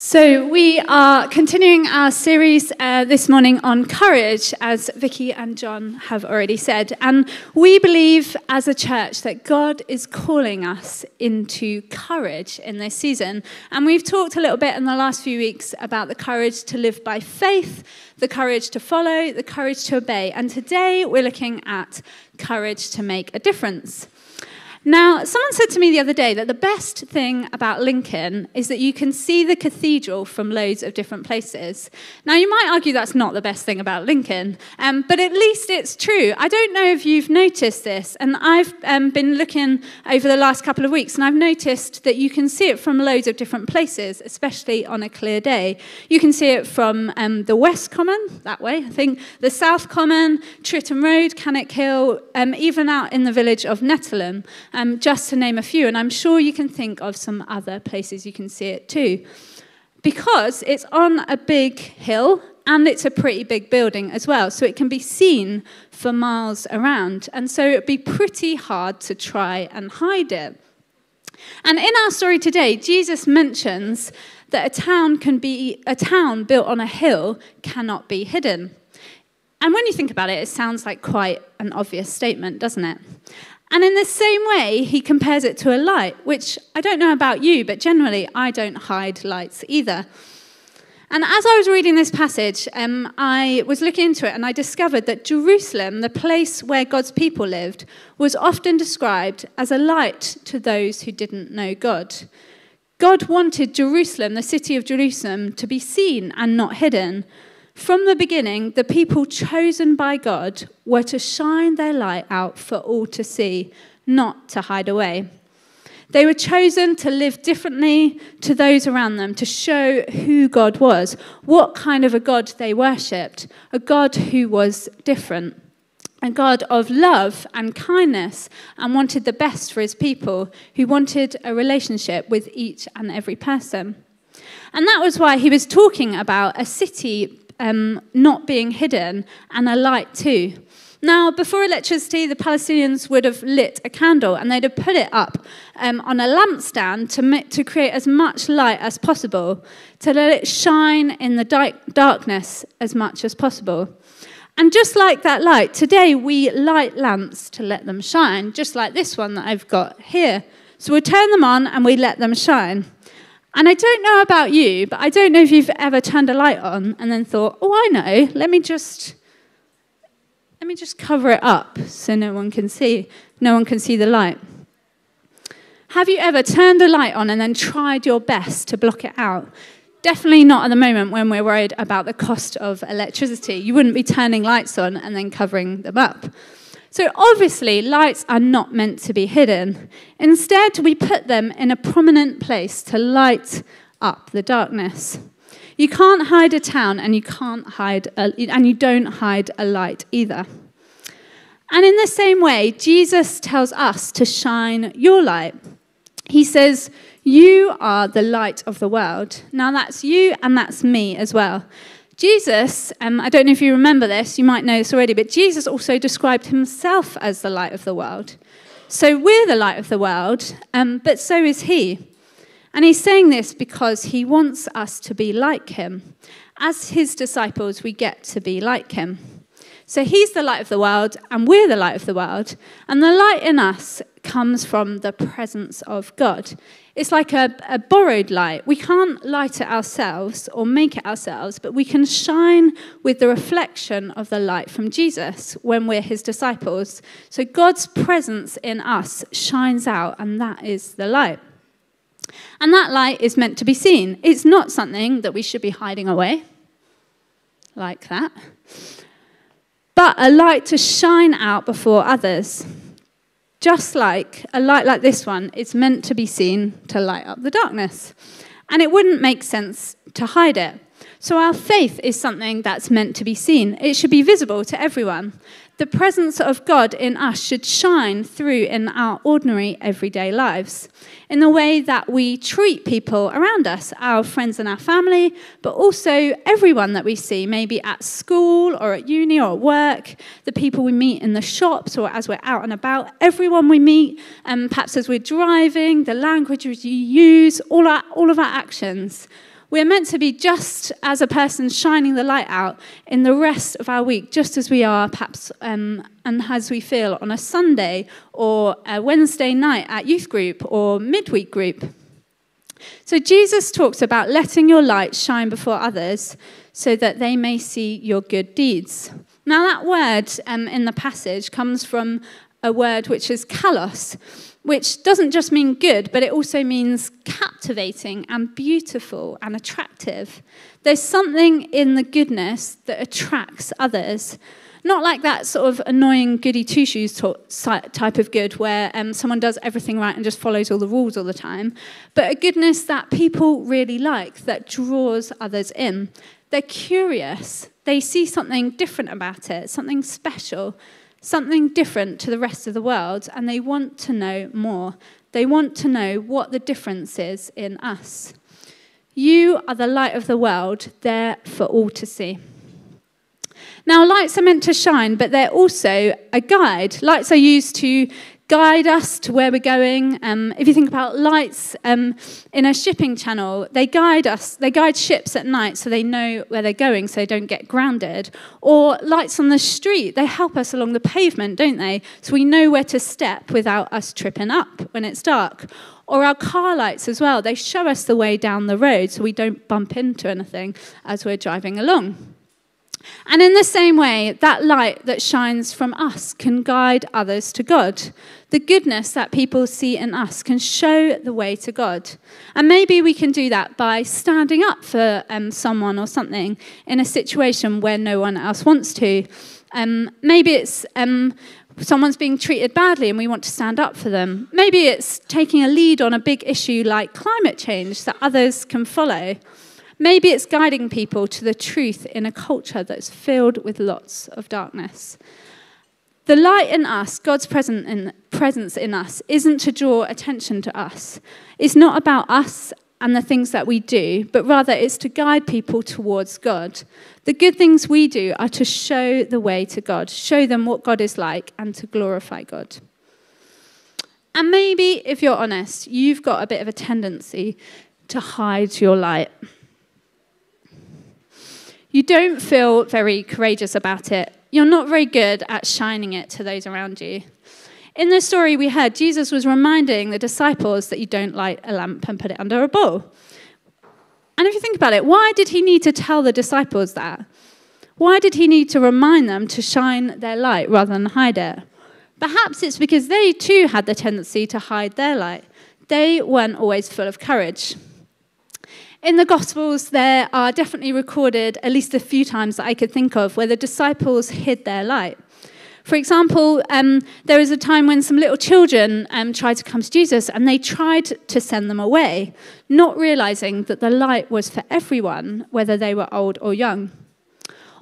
So we are continuing our series this morning on courage, as Vicky and John have already said. And we believe as a church that God is calling us into courage in this season. And we've talked a little bit in the last few weeks about the courage to live by faith, the courage to follow, the courage to obey. And today we're looking at courage to make a difference. Now, someone said to me the other day that the best thing about Lincoln is that you can see the cathedral from loads of different places. Now, you might argue that's not the best thing about Lincoln, but at least it's true. I don't know if you've noticed this, and I've been looking over the last couple of weeks, and I've noticed that you can see it from loads of different places, especially on a clear day. You can see it from the West Common, that way, I think, the South Common, Tritton Road, Cannock Hill, even out in the village of Netherland. Just to name a few, and I'm sure you can think of some other places you can see it too. Because it's on a big hill, and it's a pretty big building as well, so it can be seen for miles around, and so it'd be pretty hard to try and hide it. And in our story today, Jesus mentions that a town built on a hill cannot be hidden. And when you think about it, it sounds like quite an obvious statement, doesn't it? And in the same way, he compares it to a light, which I don't know about you, but generally I don't hide lights either. And as I was reading this passage, I was looking into it and I discovered that Jerusalem, the place where God's people lived, was often described as a light to those who didn't know God. God wanted Jerusalem, the city of Jerusalem, to be seen and not hidden. From the beginning, the people chosen by God were to shine their light out for all to see, not to hide away. They were chosen to live differently to those around them, to show who God was, what kind of a God they worshipped, a God who was different, a God of love and kindness and wanted the best for his people, who wanted a relationship with each and every person. And that was why he was talking about a city not being hidden, and a light too. Now, before electricity, the Palestinians would have lit a candle, and they'd have put it up on a lampstand to create as much light as possible, to let it shine in the darkness as much as possible. And just like that light, today we light lamps to let them shine, just like this one that I've got here. So we turn them on and we let them shine. And I don't know about you, but I don't know if you've ever turned a light on and then thought, oh, I know, let me just cover it up so no one can see the light. Have you ever turned a light on and then tried your best to block it out? Definitely not at the moment when we're worried about the cost of electricity. You wouldn't be turning lights on and then covering them up. So obviously, lights are not meant to be hidden. Instead, we put them in a prominent place to light up the darkness. You can't hide a town, and you don't hide a light either. And in the same way, Jesus tells us to shine your light. He says, "You are the light of the world." Now that's you, and that's me as well. Jesus, I don't know if you remember this, you might know this already, but Jesus also described himself as the light of the world. So we're the light of the world, but so is he. And he's saying this because he wants us to be like him. As his disciples, we get to be like him. So he's the light of the world, and we're the light of the world. And the light in us comes from the presence of God. It's like a borrowed light. We can't light it ourselves or make it ourselves, but we can shine with the reflection of the light from Jesus when we're his disciples. So God's presence in us shines out, and that is the light. And that light is meant to be seen. It's not something that we should be hiding away like that, but a light to shine out before others. Just like a light like this one is meant to be seen to light up the darkness. And it wouldn't make sense to hide it. So our faith is something that's meant to be seen. It should be visible to everyone. The presence of God in us should shine through in our ordinary everyday lives, in the way that we treat people around us, our friends and our family, but also everyone that we see, maybe at school or at uni or at work, the people we meet in the shops or as we're out and about, everyone we meet, perhaps as we're driving, the language we use, all of our actions. We're meant to be just as a person shining the light out in the rest of our week, just as we are perhaps and as we feel on a Sunday or a Wednesday night at youth group or midweek group. So Jesus talks about letting your light shine before others so that they may see your good deeds. Now that word in the passage comes from a word which is kalos, which doesn't just mean good, but it also means captivating and beautiful and attractive. There's something in the goodness that attracts others. Not like that sort of annoying goody two-shoes type of good where someone does everything right and just follows all the rules all the time, but a goodness that people really like, that draws others in. They're curious. They see something different about it, something special, something different to the rest of the world, and they want to know more. They want to know what the difference is in us. You are the light of the world, there for all to see. Now, lights are meant to shine, but they're also a guide. Lights are used to guide us to where we're going. If you think about lights in a shipping channel, they guide us. They guide ships at night so they know where they're going so they don't get grounded. Or lights on the street, they help us along the pavement, don't they? So we know where to step without us tripping up when it's dark. Or our car lights as well. They show us the way down the road so we don't bump into anything as we're driving along. And in the same way, that light that shines from us can guide others to God. The goodness that people see in us can show the way to God. And maybe we can do that by standing up for someone or something in a situation where no one else wants to. Maybe it's someone's being treated badly and we want to stand up for them. Maybe it's taking a lead on a big issue like climate change that others can follow. Maybe it's guiding people to the truth in a culture that's filled with lots of darkness. The light in us, God's presence in us, isn't to draw attention to us. It's not about us and the things that we do, but rather it's to guide people towards God. The good things we do are to show the way to God, show them what God is like, and to glorify God. And maybe, if you're honest, you've got a bit of a tendency to hide your light. You don't feel very courageous about it. You're not very good at shining it to those around you. In the story we heard, Jesus was reminding the disciples that you don't light a lamp and put it under a bowl. And if you think about it, why did he need to tell the disciples that? Why did he need to remind them to shine their light rather than hide it? Perhaps it's because they too had the tendency to hide their light. They weren't always full of courage. In the Gospels, there are definitely recorded at least a few times that I could think of where the disciples hid their light. For example, there was a time when some little children tried to come to Jesus and they tried to send them away, not realizing that the light was for everyone, whether they were old or young.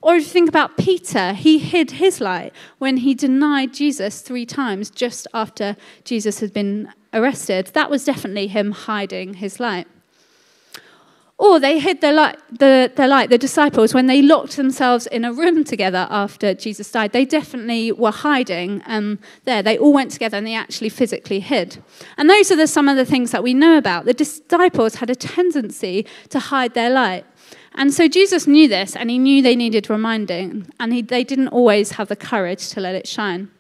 Or if you think about Peter, he hid his light when he denied Jesus 3 times just after Jesus had been arrested. That was definitely him hiding his light. Or they hid the disciples, when they locked themselves in a room together after Jesus died. They definitely were hiding there. They all went together and they actually physically hid. And those are some of the things that we know about. The disciples had a tendency to hide their light. And so Jesus knew this, and he knew they needed reminding, and they didn't always have the courage to let it shine.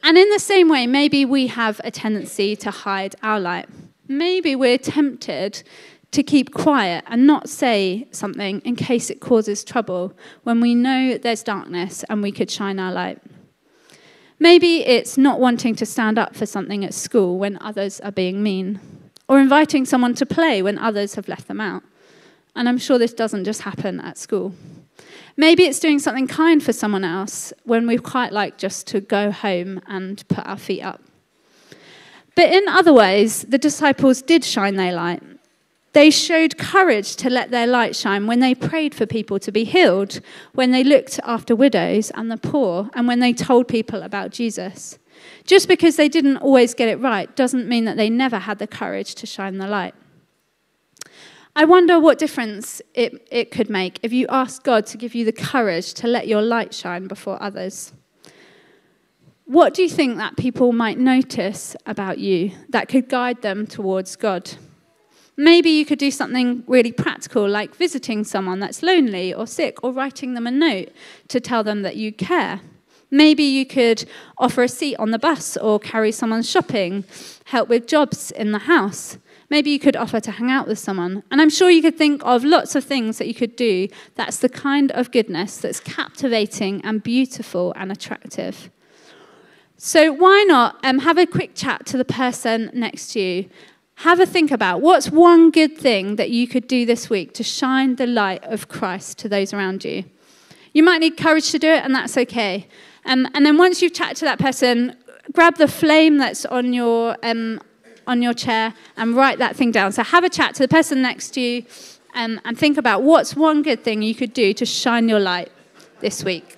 And in the same way, maybe we have a tendency to hide our light. Maybe we're tempted to keep quiet and not say something in case it causes trouble when we know there's darkness and we could shine our light. Maybe it's not wanting to stand up for something at school when others are being mean, or inviting someone to play when others have left them out. And I'm sure this doesn't just happen at school. Maybe it's doing something kind for someone else when we'd quite like just to go home and put our feet up. But in other ways, the disciples did shine their light. They showed courage to let their light shine when they prayed for people to be healed, when they looked after widows and the poor, and when they told people about Jesus. Just because they didn't always get it right doesn't mean that they never had the courage to shine the light. I wonder what difference it could make if you asked God to give you the courage to let your light shine before others. What do you think that people might notice about you that could guide them towards God? Maybe you could do something really practical, like visiting someone that's lonely or sick, or writing them a note to tell them that you care. Maybe you could offer a seat on the bus or carry someone shopping, help with jobs in the house. Maybe you could offer to hang out with someone. And I'm sure you could think of lots of things that you could do. That's the kind of goodness that's captivating and beautiful and attractive. So why not have a quick chat to the person next to you? Have a think about what's one good thing that you could do this week to shine the light of Christ to those around you. You might need courage to do it, and that's okay. And then once you've chatted to that person, grab the flame that's on your chair and write that thing down. So have a chat to the person next to you and think about what's one good thing you could do to shine your light this week.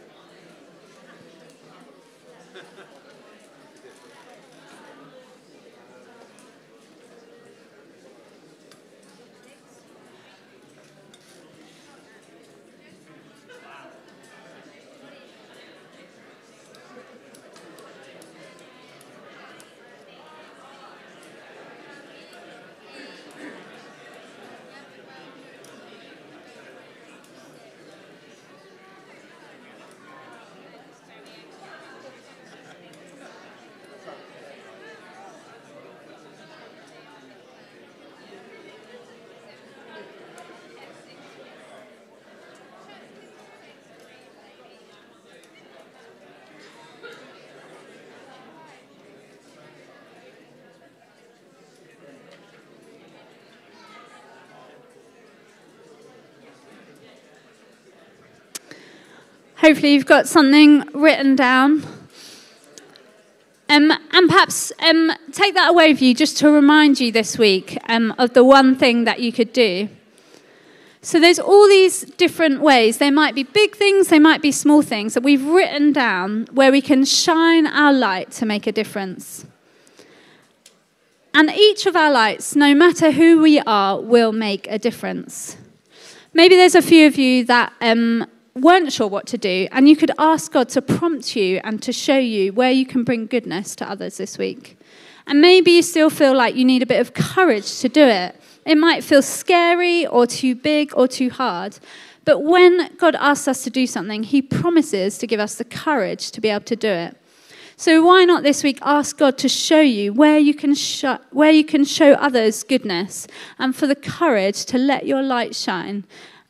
Hopefully you've got something written down. And perhaps take that away with you just to remind you this week of the one thing that you could do. So there's all these different ways. They might be big things, they might be small things that we've written down where we can shine our light to make a difference. And each of our lights, no matter who we are, will make a difference. Maybe there's a few of you that weren't sure what to do, and you could ask God to prompt you and to show you where you can bring goodness to others this week. And maybe you still feel like you need a bit of courage to do it. It might feel scary or too big or too hard, but when God asks us to do something, he promises to give us the courage to be able to do it. So why not this week ask God to show you where you can show others goodness, and for the courage to let your light shine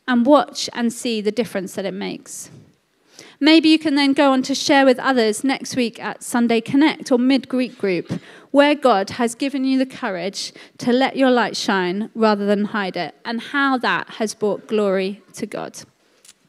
and watch and see the difference that it makes. Maybe you can then go on to share with others next week at Sunday Connect or Mid-Greek Group, where God has given you the courage to let your light shine rather than hide it, and how that has brought glory to God.